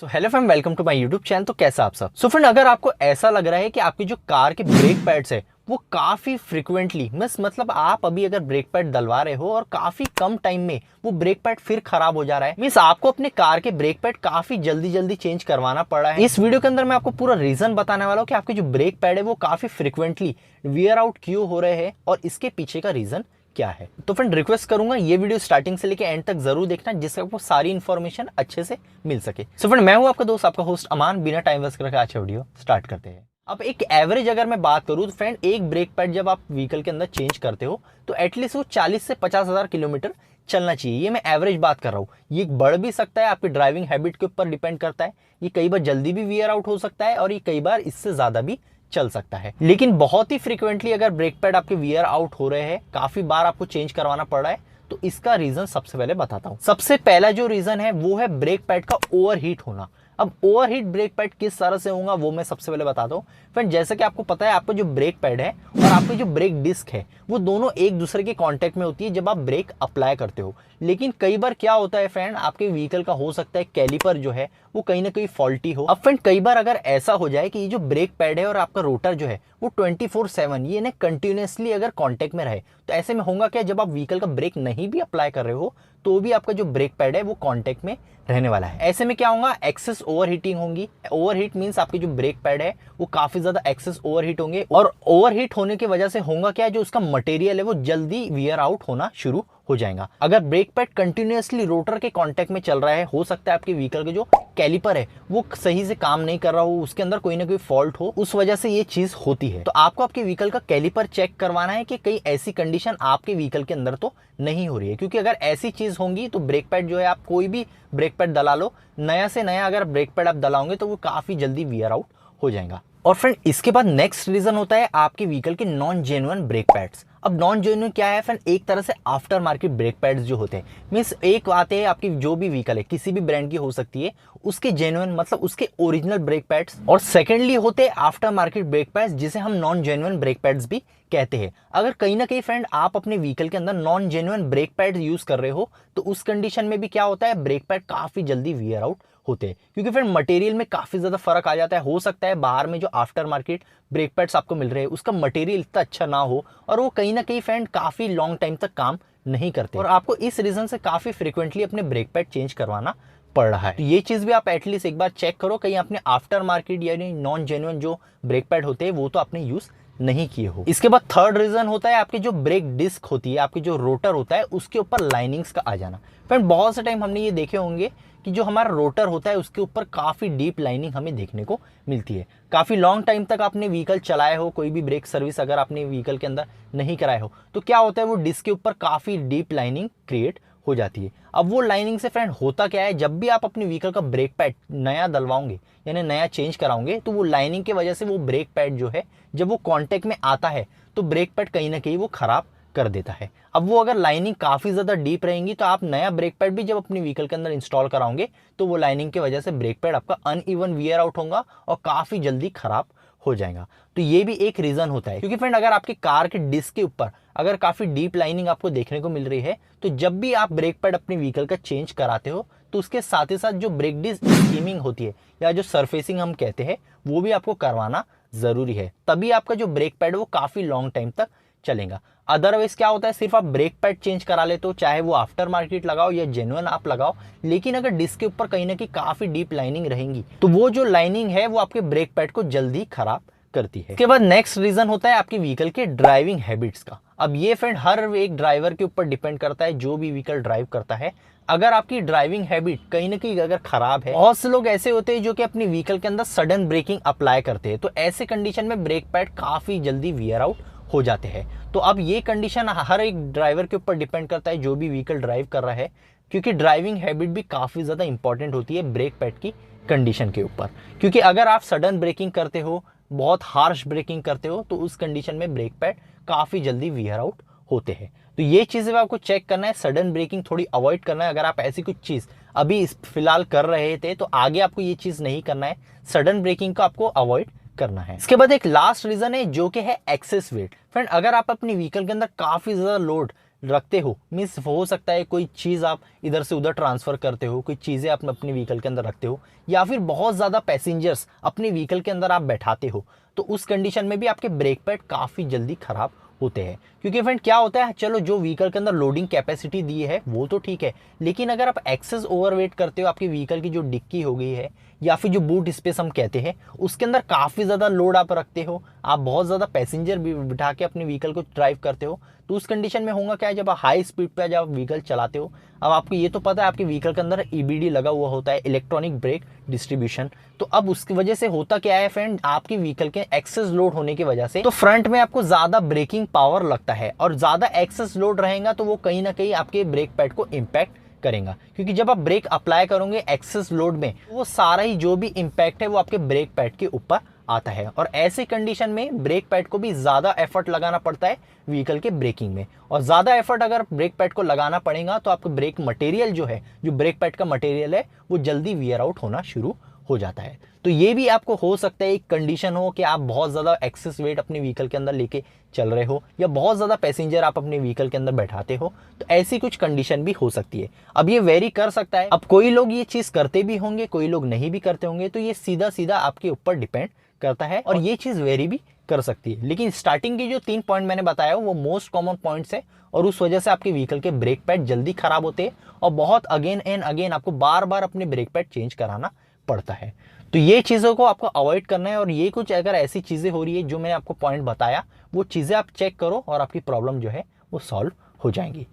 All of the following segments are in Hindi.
So hello friend, welcome to my YouTube channel. तो कैसा आप सब। फ्रेंड, अगर आपको ऐसा लग रहा है कि आपकी जो कार के ब्रेक पैड्स है वो काफी फ्रिक्वेंटली मतलब आप अभी अगर ब्रेक पैड डलवा रहे हो और काफी कम टाइम में वो ब्रेक पैड फिर खराब हो जा रहा है, आपको अपने कार के ब्रेक पैड काफी जल्दी चेंज करवाना पड़ रहा है। इस वीडियो के अंदर मैं आपको पूरा रीजन बताने वाला हूँ कि आपके जो ब्रेक पैड है वो काफी फ्रिक्वेंटली वियर आउट क्यों हो रहे हैं और इसके पीछे का रीजन क्या है। तो फ्रेंड, रिक्वेस्ट करूंगा ये वीडियो स्टार्टिंग से लेकर एंड तक जरूर देखना, जिससे आपको सारी इन्फॉर्मेशन अच्छे से मिल सके। सो फ्रेंड, मैं हूं आपका दोस्त, आपका होस्ट अमान। बिना टाइम वेस्ट करके आज वीडियो स्टार्ट करते हैं। अब एक एवरेज अगर मैं बात करूं तो फ्रेंड, एक ब्रेक पैड जब आप व्हीकल के अंदर चेंज करते हो तो एटलीस्ट वो 40 से 50 हजार किलोमीटर चलना चाहिए। ये मैं एवरेज बात कर रहा हूँ। ये बढ़ भी सकता है, आपकी ड्राइविंग हैबिट के ऊपर डिपेंड करता है। ये कई बार जल्दी भी वियर आउट हो सकता है और ये कई बार इससे ज्यादा भी चल सकता है। लेकिन बहुत ही फ्रीक्वेंटली अगर ब्रेक पैड आपके वियर आउट हो रहे हैं, काफी बार आपको चेंज करवाना पड़ रहा है, तो इसका रीजन सबसे पहले बताता हूं। सबसे पहला जो रीजन है वो है ब्रेक पैड का ओवरहीट होना। अब ओवरहीट ब्रेक पैड किस तरह से होगा वो मैं सबसे पहले बताता हूँ। फ्रेंड, जैसे कि आपको पता है, आपका जो ब्रेक पैड है और आपकी जो ब्रेक डिस्क है वो दोनों एक दूसरे के कांटेक्ट में होती है जब आप ब्रेक अप्लाई करते हो। लेकिन कई बार क्या होता है फ्रेंड, आपके व्हीकल का हो सकता है कैलिपर जो है वो कहीं ना कहीं फॉल्टी हो। अब फ्रेंड, कई बार अगर ऐसा हो जाए कि ये जो ब्रेक पैड है और आपका रोटर जो है वो 24/7 ये ना कंटिन्यूसली अगर कांटेक्ट में रहे, तो ऐसे में होगा क्या, जब आप व्हीकल का ब्रेक नहीं भी अप्लाई कर रहे हो तो भी आपका जो ब्रेक पैड है वो कांटेक्ट में रहने वाला है। ऐसे में क्या होगा, एक्सेस ओवरहीटिंग होगी। ओवरहीट मींस आपकी जो ब्रेक पैड है वो काफी ज्यादा एक्सेस ओवरहीट होंगे और ओवरहीट होने की वजह से होगा क्या, जो उसका मटेरियल है वो जल्दी वियर आउट होना शुरू हो जाएगा। अगर ब्रेक पैड कंटिन्यूअसली रोटर के कांटेक्ट में चल रहा है, हो सकता है आपके व्हीकल के जो कैलिपर है वो सही से काम नहीं कर रहा हो, उसके अंदर कोई ना कोई फॉल्ट हो, उस वजह से ये चीज होती है। तो आपको आपके व्हीकल का कैलिपर चेक करवाना है कि कहीं ऐसी कंडीशन आपके व्हीकल के अंदर तो नहीं हो रही है, क्योंकि अगर ऐसी चीज होगी तो ब्रेक पैड जो है, आप कोई भी ब्रेक पैड डला लो, नया से नया अगर ब्रेक पैड आप डलाओगे तो वो काफी जल्दी वियर आउट हो जाएगा। और फ्रेंड, इसके बाद नेक्स्ट रीजन होता है आपके व्हीकल के नॉन जेन्युइन ब्रेक पैड्स। अब नॉन जेन्युइन क्या है फ्रेंड, एक तरह से आफ्टर मार्केट ब्रेक पैड्स जो होते हैं, मींस एक आते हैं आपकी जो भी व्हीकल है किसी भी ब्रांड की हो सकती है, उसके जेन्युइन मतलब उसके ओरिजिनल ब्रेक पैड्स, और सेकेंडली होते हैं आफ्टर मार्केट ब्रेक पैड्स जिसे हम नॉन जेन्युइन ब्रेक पैड्स भी कहते हैं। अगर कहीं ना कहीं फ्रेंड आप अपने व्हीकल के अंदर non genuine brake pad use कर रहे हो तो उस कंडीशन में भी क्या होता है, ब्रेक पैड काफी जल्दी वियर आउट होते हैं, क्योंकि फ्रेंड मटेरियल में काफी ज्यादा फर्क आ जाता है। हो सकता है बाहर में जो आफ्टर मार्केट ब्रेक पैड्स आपको मिल रहे हैं उसका मटेरियल इतना अच्छा ना हो और वो कहीं ना कहीं फ्रेंड काफी लॉन्ग टाइम तक काम नहीं करते और आपको इस रीजन से काफी फ्रिक्वेंटली अपने ब्रेक पैड चेंज करवाना पड़ रहा है। तो ये चीज भी आप एटलीस्ट एक बार चेक करो, कहीं आपने आफ्टर मार्केट यानी नॉन जेन्युइन जो ब्रेक पैड होते हैं वो तो आपने यूज नहीं किए हो। इसके बाद थर्ड रीजन होता है आपकी जो ब्रेक डिस्क होती है, आपकी जो रोटर होता है उसके ऊपर लाइनिंग्स का आ जाना। फ्रेंड, बहुत से टाइम हमने ये देखे होंगे कि जो हमारा रोटर होता है उसके ऊपर काफी डीप लाइनिंग हमें देखने को मिलती है। काफी लॉन्ग टाइम तक आपने व्हीकल चलाए हो, कोई भी ब्रेक सर्विस अगर आपने व्हीकल के अंदर नहीं कराए हो तो क्या होता है, वो डिस्क के ऊपर काफी डीप लाइनिंग क्रिएट हो जाती है। अब वो लाइनिंग से फ्रेंड होता क्या है, जब भी आप अपने व्हीकल का ब्रेक पैड नया डलवाओगे यानी नया चेंज कराओगे तो वो लाइनिंग की वजह से वो ब्रेक पैड जो है जब वो कांटेक्ट में आता है तो ब्रेक पैड कहीं ना कहीं वो खराब कर देता है। अब वो अगर लाइनिंग काफी ज्यादा डीप रहेंगी तो आप नया ब्रेक पैड भी जब अपने व्हीकल के अंदर इंस्टॉल कराओगे तो वो लाइनिंग की वजह से ब्रेक पैड आपका अनइवन वियर आउट होगा और काफी जल्दी खराब हो जाएगा। तो ये भी एक रीजन होता है, क्योंकि फ्रेंड अगर आपके कार के डिस्क के ऊपर अगर काफी डीप लाइनिंग आपको देखने को मिल रही है तो जब भी आप ब्रेक पैड अपने व्हीकल का चेंज कराते हो तो उसके साथ ही साथ जो ब्रेक डिस्क स्कीमिंग होती है या जो सरफेसिंग हम कहते हैं वो भी आपको करवाना जरूरी है, तभी आपका जो ब्रेक पैड वो काफी लॉन्ग टाइम तक चलेगा। अदरवाइज क्या होता है, सिर्फ आप ब्रेक पैड चेंज करा लेते हो, चाहे वो आफ्टर मार्केट लगाओ या जेन्युइन आप लगाओ, लेकिन अगर डिस्क के ऊपर कहीं ना कहीं काफी डीप लाइनिंग रहेंगी तो वो जो लाइनिंग है वो आपके ब्रेक पैड को जल्दी खराब करती है। इसके बाद नेक्स्ट रीजन होता है आपकी व्हीकल के ड्राइविंग हैबिट्स का। अब ये फ्रेंड हर एक ड्राइवर के ऊपर डिपेंड करता है जो भी व्हीकल ड्राइव करता है। अगर आपकी ड्राइविंग हैबिट कहीं ना कहीं अगर खराब है, बहुत से लोग ऐसे होते हैं जो कि अपनी व्हीकल के अंदर सडन ब्रेकिंग अप्लाई करते हैं, तो ऐसे कंडीशन में ब्रेक पैड काफी जल्दी वियर आउट हो जाते हैं। तो अब ये कंडीशन हर एक ड्राइवर के ऊपर डिपेंड करता है जो भी व्हीकल ड्राइव कर रहा है, क्योंकि ड्राइविंग हैबिट भी काफी ज्यादा इंपॉर्टेंट होती है ब्रेक पैड की कंडीशन के ऊपर। क्योंकि अगर आप सडन ब्रेकिंग करते हो, बहुत हार्श ब्रेकिंग करते हो, तो उस कंडीशन में ब्रेक पैड काफी जल्दी वियर आउट होते हैं। तो ये चीजें आपको चेक करना है, सडन ब्रेकिंग थोड़ी अवॉइड करना है। अगर आप ऐसी कुछ चीज अभी फिलहाल कर रहे थे तो आगे आपको ये चीज नहीं करना है, सडन ब्रेकिंग को आपको अवॉइड करना है। इसके बाद एक लास्ट रीजन है जो कि है एक्सेस वेट। फ्रेंड, अगर आप अपनी व्हीकल के अंदर काफी ज्यादा लोड रखते हो, मीन्स हो सकता है कोई चीज़ आप इधर से उधर ट्रांसफ़र करते हो, कोई चीज़ें आप अपने व्हीकल के अंदर रखते हो, या फिर बहुत ज़्यादा पैसेंजर्स अपने व्हीकल के अंदर आप बैठाते हो, तो उस कंडीशन में भी आपके ब्रेक पैड काफ़ी जल्दी ख़राब होते हैं। क्योंकि फ्रेंड क्या होता है, चलो जो व्हीकल के अंदर लोडिंग कैपेसिटी दी है वो तो ठीक है, लेकिन अगर आप एक्सेस ओवरवेट करते हो, आपकी व्हीकल की जो डिक्की हो गई है या फिर जो बूट स्पेस हम कहते हैं, उसके अंदर काफ़ी ज़्यादा लोड आप रखते हो, आप बहुत ज़्यादा पैसेंजर भी बिठा के अपने व्हीकल को ड्राइव करते हो, तो उस कंडीशन में होगा क्या है, जब आप हाई स्पीड पे जब व्हीकल चलाते हो, अब आपको ये तो पता है आपके व्हीकल के अंदर ईबीडी लगा हुआ होता है, इलेक्ट्रॉनिक ब्रेक डिस्ट्रीब्यूशन, तो अब उसकी वजह से होता क्या है फ्रेंड, आपकी व्हीकल के एक्सेस लोड होने की वजह से तो फ्रंट में आपको ज़्यादा ब्रेकिंग पावर लगता है, और ज़्यादा एक्सेस लोड रहेगा तो वो कहीं ना कहीं आपके ब्रेक पैड को इम्पैक्ट करेगा। क्योंकि जब आप ब्रेक अप्लाई करोगे एक्सेस लोड में, वो सारा ही जो भी इम्पैक्ट है वो आपके ब्रेक पैड के ऊपर आता है, और ऐसे कंडीशन में ब्रेक पैड को भी ज़्यादा एफर्ट लगाना पड़ता है व्हीकल के ब्रेकिंग में, और ज़्यादा एफर्ट अगर ब्रेक पैड को लगाना पड़ेगा तो आपका ब्रेक मटेरियल जो है, जो ब्रेक पैड का मटेरियल है, वो जल्दी वियर आउट होना शुरू हो जाता है। तो ये भी आपको हो सकता है एक कंडीशन हो कि आप बहुत ज़्यादा एक्सेस वेट अपने व्हीकल के अंदर लेके चल रहे हो, या बहुत ज़्यादा पैसेंजर आप अपने व्हीकल के अंदर बैठाते हो, तो ऐसी कुछ कंडीशन भी हो सकती है। अब ये वेरी कर सकता है, अब कोई लोग ये चीज़ करते भी होंगे, कोई लोग नहीं भी करते होंगे, तो ये सीधा सीधा आपके ऊपर डिपेंड करता है, और ये चीज़ वेरी भी कर सकती है। लेकिन स्टार्टिंग के जो 3 पॉइंट मैंने बताया वो मोस्ट कॉमन पॉइंट्स है, और उस वजह से आपके व्हीकल के ब्रेक पैड जल्दी खराब होते हैं, और बहुत अगेन एंड अगेन आपको बार बार अपने ब्रेक पैड चेंज कराना पड़ता है। तो ये चीज़ों को आपको अवॉइड करना है, और ये कुछ अगर ऐसी चीज़ें हो रही है जो मैंने आपको पॉइंट बताया, वो चीज़ें आप चेक करो और आपकी प्रॉब्लम जो है वो सॉल्व हो जाएंगी।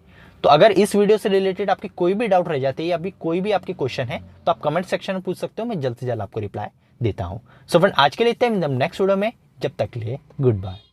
तो अगर इस वीडियो से रिलेटेड आपकी कोई भी डाउट रह जाती है, या फिर कोई भी आपके क्वेश्चन है, तो आप कमेंट सेक्शन में पूछ सकते हो, मैं जल्द से जल्द आपको रिप्लाई देता हूँ। सो फ्रेंड आज के लिए इतना ही, नेक्स्ट वीडियो में, जब तक के लिए गुड बाय।